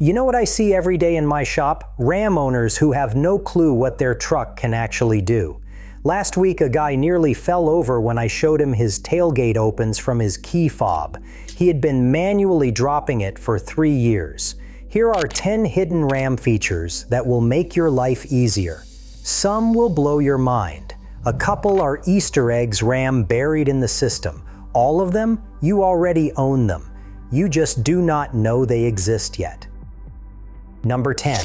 You know what I see every day in my shop? Ram owners who have no clue what their truck can actually do. Last week, a guy nearly fell over when I showed him his tailgate opens from his key fob. He had been manually dropping it for 3 years. Here are 10 hidden Ram features that will make your life easier. Some will blow your mind. A couple are Easter eggs Ram buried in the system. All of them, you already own them. You just do not know they exist yet. Number 10.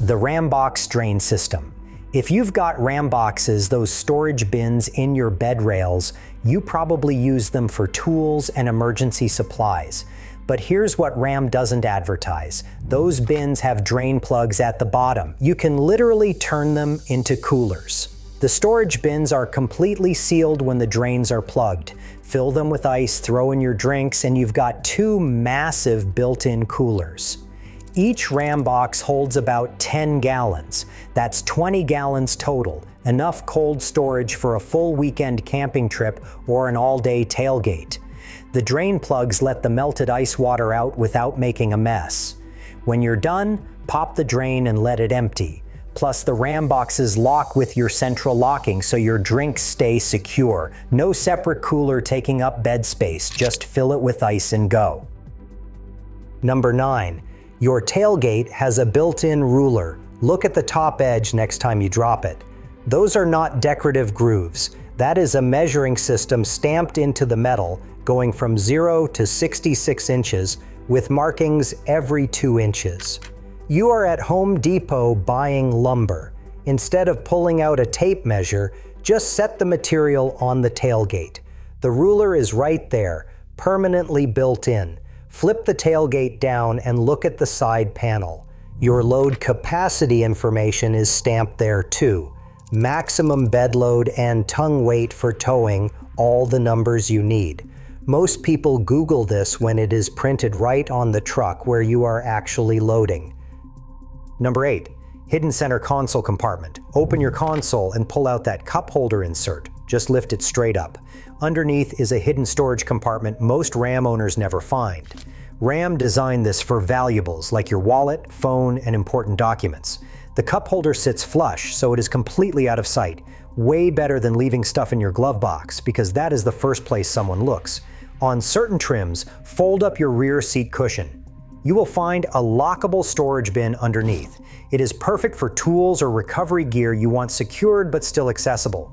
The Rambox drain system. If you've got Ramboxes, those storage bins in your bed rails, you probably use them for tools and emergency supplies. But here's what Ram doesn't advertise. Those bins have drain plugs at the bottom. You can literally turn them into coolers. The storage bins are completely sealed when the drains are plugged. Fill them with ice, throw in your drinks, and you've got 2 massive built-in coolers. Each Rambox holds about 10 gallons. That's 20 gallons total, enough cold storage for a full weekend camping trip or an all-day tailgate. The drain plugs let the melted ice water out without making a mess. When you're done, pop the drain and let it empty. Plus, the Ramboxes lock with your central locking so your drinks stay secure. No separate cooler taking up bed space, just fill it with ice and go. Number 9. Your tailgate has a built-in ruler. Look at the top edge next time you drop it. Those are not decorative grooves. That is a measuring system stamped into the metal, going from 0 to 66 inches, with markings every 2 inches. You are at Home Depot buying lumber. Instead of pulling out a tape measure, just set the material on the tailgate. The ruler is right there, permanently built in. Flip the tailgate down and look at the side panel. Your load capacity information is stamped there too. Maximum bed load and tongue weight for towing, all the numbers you need. Most people Google this when it is printed right on the truck where you are actually loading. Number 8. Hidden center console compartment. Open your console and pull out that cup holder insert. Just lift it straight up. Underneath is a hidden storage compartment most Ram owners never find. Ram designed this for valuables like your wallet, phone, and important documents. The cup holder sits flush, so it is completely out of sight. Way better than leaving stuff in your glove box, because that is the first place someone looks. On certain trims, fold up your rear seat cushion. You will find a lockable storage bin underneath. It is perfect for tools or recovery gear you want secured but still accessible.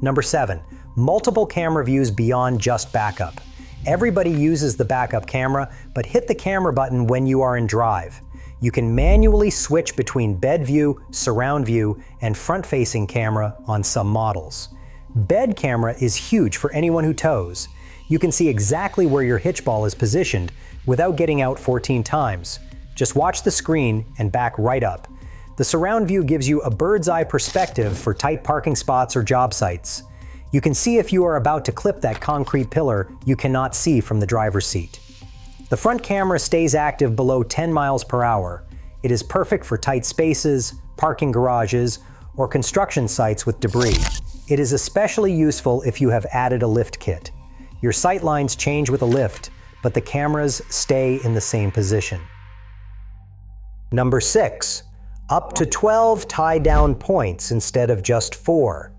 Number 7. Multiple camera views beyond just backup. Everybody uses the backup camera, but hit the camera button when you are in drive. You can manually switch between bed view, surround view, and front-facing camera on some models. Bed camera is huge for anyone who tows. You can see exactly where your hitch ball is positioned without getting out 14 times. Just watch the screen and back right up. The surround view gives you a bird's eye perspective for tight parking spots or job sites. You can see if you are about to clip that concrete pillar you cannot see from the driver's seat. The front camera stays active below 10 miles per hour. It is perfect for tight spaces, parking garages, or construction sites with debris. It is especially useful if you have added a lift kit. Your sight lines change with a lift, but the cameras stay in the same position. Number 6. Up to 12 tie-down points instead of just 4.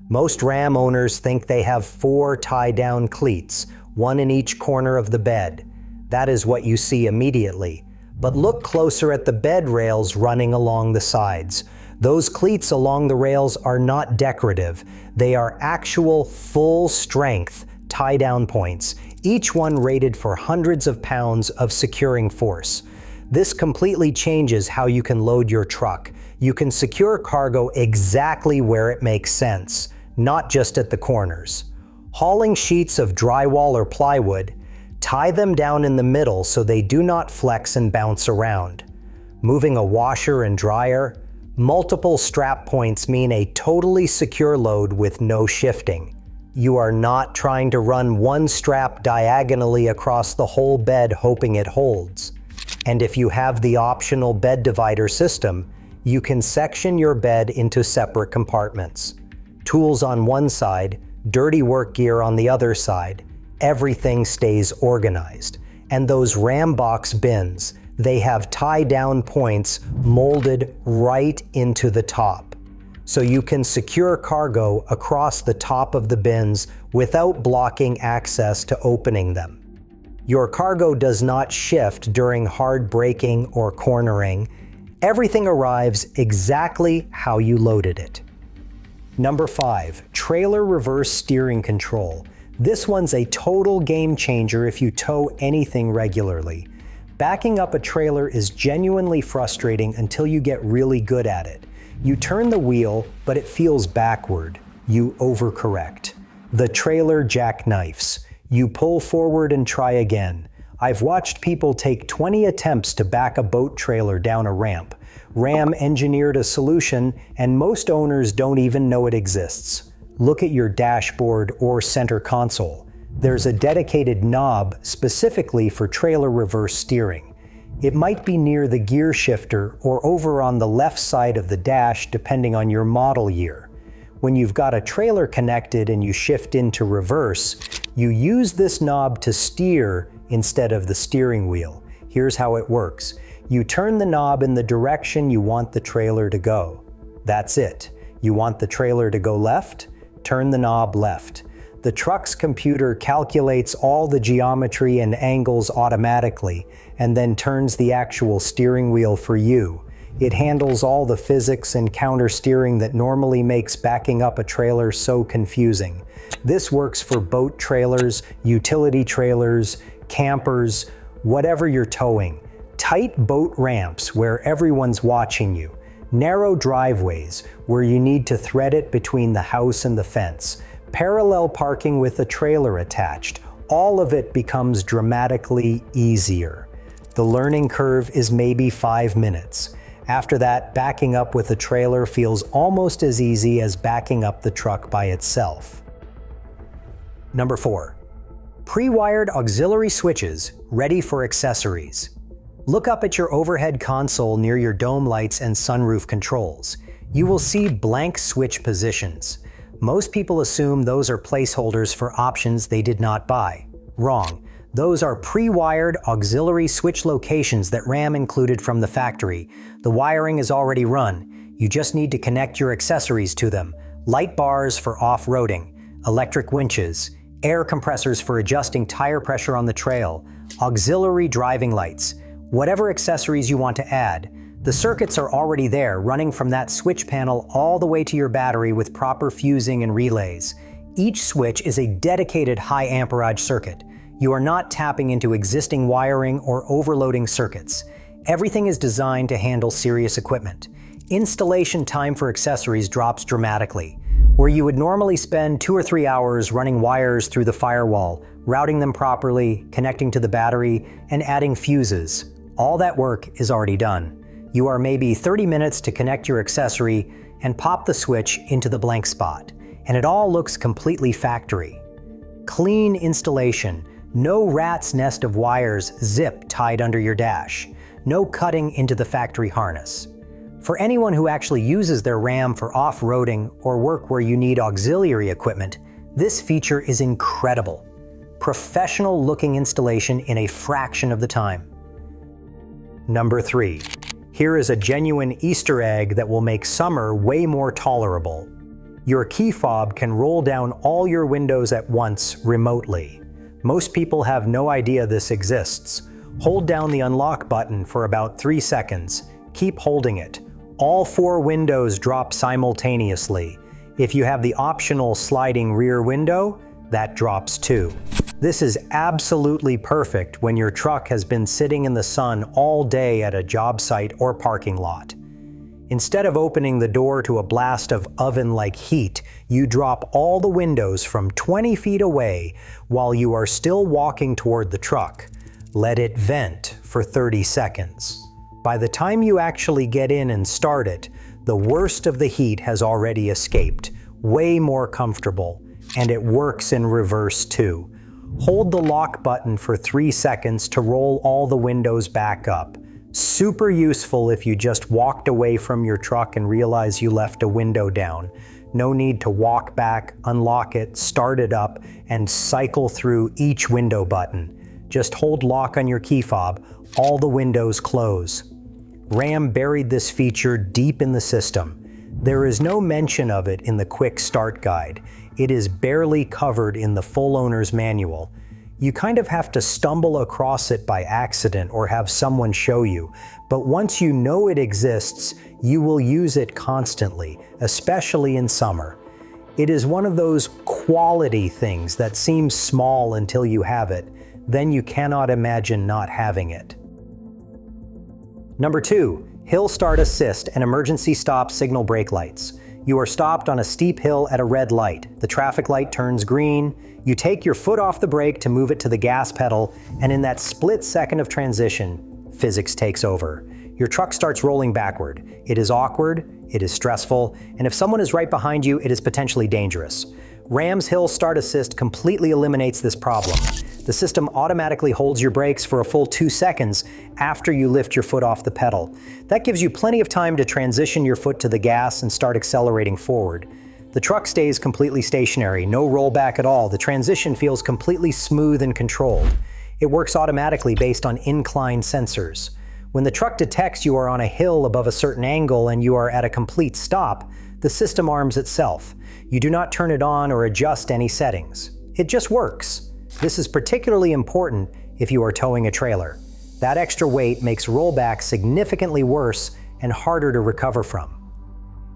Most Ram owners think they have 4 tie-down cleats, one in each corner of the bed. That is what you see immediately. But look closer at the bed rails running along the sides. Those cleats along the rails are not decorative. They are actual full-strength tie-down points, each one rated for hundreds of pounds of securing force. This completely changes how you can load your truck. You can secure cargo exactly where it makes sense, not just at the corners. Hauling sheets of drywall or plywood, tie them down in the middle so they do not flex and bounce around. Moving a washer and dryer, multiple strap points mean a totally secure load with no shifting. You are not trying to run one strap diagonally across the whole bed hoping it holds. And if you have the optional bed divider system, you can section your bed into separate compartments. Tools on one side, dirty work gear on the other side. Everything stays organized. And those Rambox bins, They have tie-down points molded right into the top, so you can secure cargo across the top of the bins without blocking access to opening them. Your cargo does not shift during hard braking or cornering. Everything arrives exactly how you loaded it. Number 5, trailer reverse steering control. This one's a total game changer if you tow anything regularly. Backing up a trailer is genuinely frustrating until you get really good at it. You turn the wheel, but it feels backward. You overcorrect. The trailer jackknifes. You pull forward and try again. I've watched people take 20 attempts to back a boat trailer down a ramp. Ram engineered a solution, and most owners don't even know it exists. Look at your dashboard or center console. There's a dedicated knob specifically for trailer reverse steering. It might be near the gear shifter or over on the left side of the dash depending on your model year. When you've got a trailer connected and you shift into reverse, you use this knob to steer instead of the steering wheel. Here's how it works. You turn the knob in the direction you want the trailer to go. That's it. You want the trailer to go left? Turn the knob left. The truck's computer calculates all the geometry and angles automatically and then turns the actual steering wheel for you. It handles all the physics and counter steering that normally makes backing up a trailer so confusing. This works for boat trailers, utility trailers, campers, whatever you're towing. Tight boat ramps where everyone's watching you. Narrow driveways where you need to thread it between the house and the fence. Parallel parking with a trailer attached. All of it becomes dramatically easier. The learning curve is maybe 5 minutes. After that, backing up with a trailer feels almost as easy as backing up the truck by itself. Number 4. Pre-wired auxiliary switches ready for accessories. Look up at your overhead console near your dome lights and sunroof controls. You will see blank switch positions. Most people assume those are placeholders for options they did not buy. Wrong. Those are pre-wired auxiliary switch locations that Ram included from the factory. The wiring is already run. You just need to connect your accessories to them. Light bars for off-roading, electric winches, air compressors for adjusting tire pressure on the trail, auxiliary driving lights, whatever accessories you want to add. The circuits are already there, running from that switch panel all the way to your battery with proper fusing and relays. Each switch is a dedicated high amperage circuit. You are not tapping into existing wiring or overloading circuits. Everything is designed to handle serious equipment. Installation time for accessories drops dramatically. Where you would normally spend 2 or 3 hours running wires through the firewall, routing them properly, connecting to the battery, and adding fuses, all that work is already done. You are maybe 30 minutes to connect your accessory and pop the switch into the blank spot, and it all looks completely factory. Clean installation, no rat's nest of wires zip tied under your dash, no cutting into the factory harness. For anyone who actually uses their Ram for off-roading or work where you need auxiliary equipment, this feature is incredible. Professional-looking installation in a fraction of the time. Number 3. Here is a genuine Easter egg that will make summer way more tolerable. Your key fob can roll down all your windows at once remotely. Most people have no idea this exists. Hold down the unlock button for about 3 seconds. Keep holding it. All 4 windows drop simultaneously. If you have the optional sliding rear window, that drops too. This is absolutely perfect when your truck has been sitting in the sun all day at a job site or parking lot. Instead of opening the door to a blast of oven-like heat, you drop all the windows from 20 feet away while you are still walking toward the truck. Let it vent for 30 seconds. By the time you actually get in and start it, the worst of the heat has already escaped, way more comfortable, and it works in reverse too. Hold the lock button for 3 seconds to roll all the windows back up. Super useful if you just walked away from your truck and realize you left a window down. No need to walk back, unlock it, start it up, and cycle through each window button. Just hold lock on your key fob, All the windows close. Ram buried this feature deep in the system. There is no mention of it in the quick start guide. It is barely covered in the full owner's manual. You kind of have to stumble across it by accident or have someone show you, but once you know it exists, you will use it constantly, especially in summer. It is one of those quality things that seems small until you have it, then you cannot imagine not having it. Number 2. Hill Start Assist and Emergency Stop Signal Brake Lights. You are stopped on a steep hill at a red light. The traffic light turns green. You take your foot off the brake to move it to the gas pedal, and in that split second of transition, physics takes over. Your truck starts rolling backward. It is awkward, it is stressful, and if someone is right behind you, it is potentially dangerous. Ram's Hill Start Assist completely eliminates this problem. The system automatically holds your brakes for a full 2 seconds after you lift your foot off the pedal. That gives you plenty of time to transition your foot to the gas and start accelerating forward. The truck stays completely stationary, no rollback at all. The transition feels completely smooth and controlled. It works automatically based on incline sensors. When the truck detects you are on a hill above a certain angle and you are at a complete stop, the system arms itself. You do not turn it on or adjust any settings. It just works. This is particularly important if you are towing a trailer. That extra weight makes rollback significantly worse and harder to recover from.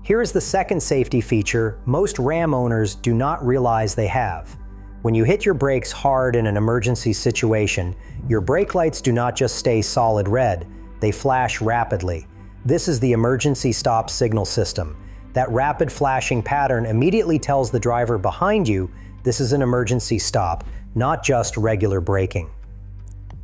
Here is the second safety feature most Ram owners do not realize they have. When you hit your brakes hard in an emergency situation, your brake lights do not just stay solid red, they flash rapidly. This is the emergency stop signal system. That rapid flashing pattern immediately tells the driver behind you this is an emergency stop, not just regular braking.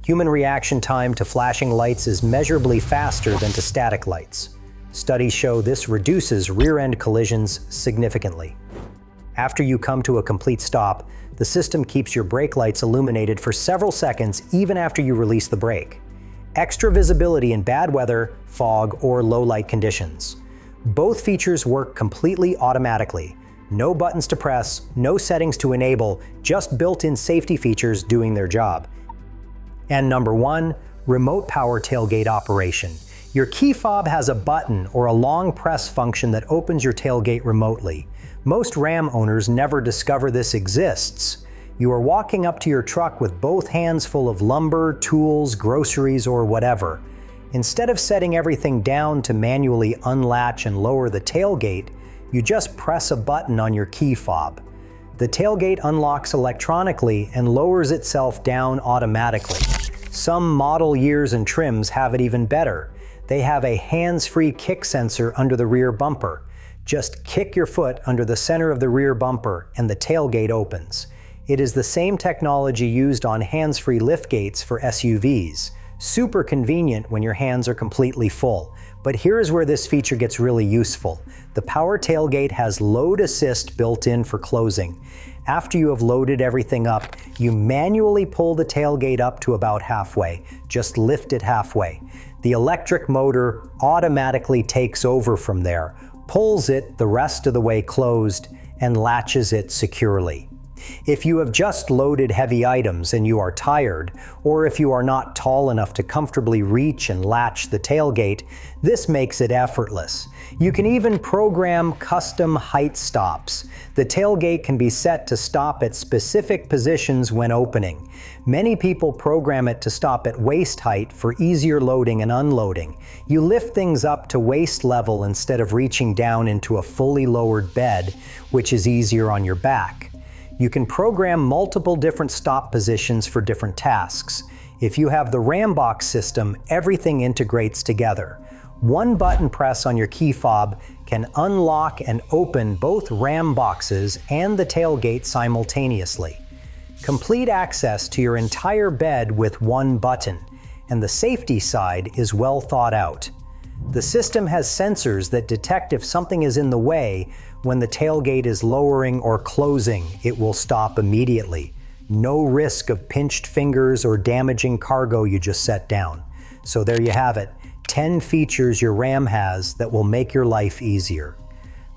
Human reaction time to flashing lights is measurably faster than to static lights. Studies show this reduces rear-end collisions significantly. After you come to a complete stop, the system keeps your brake lights illuminated for several seconds even after you release the brake. Extra visibility in bad weather, fog, or low light conditions. Both features work completely automatically. No buttons to press, no settings to enable, just built-in safety features doing their job. And number 1, remote power tailgate operation. Your key fob has a button or a long press function that opens your tailgate remotely. Most Ram owners never discover this exists. You are walking up to your truck with both hands full of lumber, tools, groceries, or whatever. Instead of setting everything down to manually unlatch and lower the tailgate, you just press a button on your key fob. The tailgate unlocks electronically and lowers itself down automatically. Some model years and trims have it even better. They have a hands-free kick sensor under the rear bumper. Just kick your foot under the center of the rear bumper and the tailgate opens. It is the same technology used on hands-free liftgates for SUVs. Super convenient when your hands are completely full. But here is where this feature gets really useful. The power tailgate has load assist built in for closing. After you have loaded everything up, you manually pull the tailgate up to about halfway. Just lift it halfway. The electric motor automatically takes over from there, pulls it the rest of the way closed, and latches it securely. If you have just loaded heavy items and you are tired, or if you are not tall enough to comfortably reach and latch the tailgate, this makes it effortless. You can even program custom height stops. The tailgate can be set to stop at specific positions when opening. Many people program it to stop at waist height for easier loading and unloading. You lift things up to waist level instead of reaching down into a fully lowered bed, which is easier on your back. You can program multiple different stop positions for different tasks. If you have the Rambox system, everything integrates together. One button press on your key fob can unlock and open both Ramboxes and the tailgate simultaneously. Complete access to your entire bed with one button, and the safety side is well thought out. The system has sensors that detect if something is in the way. When the tailgate is lowering or closing, it will stop immediately. No risk of pinched fingers or damaging cargo you just set down. So there you have it, 10 features your Ram has that will make your life easier.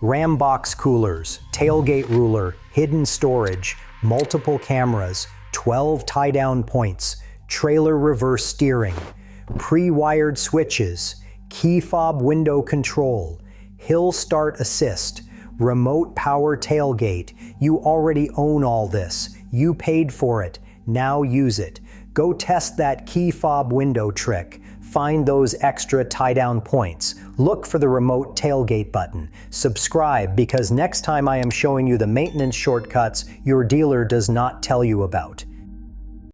Rambox coolers, tailgate ruler, hidden storage, multiple cameras, 12 tie-down points, trailer reverse steering. pre-wired switches, key fob window control, hill start assist, remote power tailgate. You already own all this. You paid for it. Now use it. Go test that key fob window trick. Find those extra tie-down points. Look for the remote tailgate button. Subscribe, because next time I am showing you the maintenance shortcuts your dealer does not tell you about.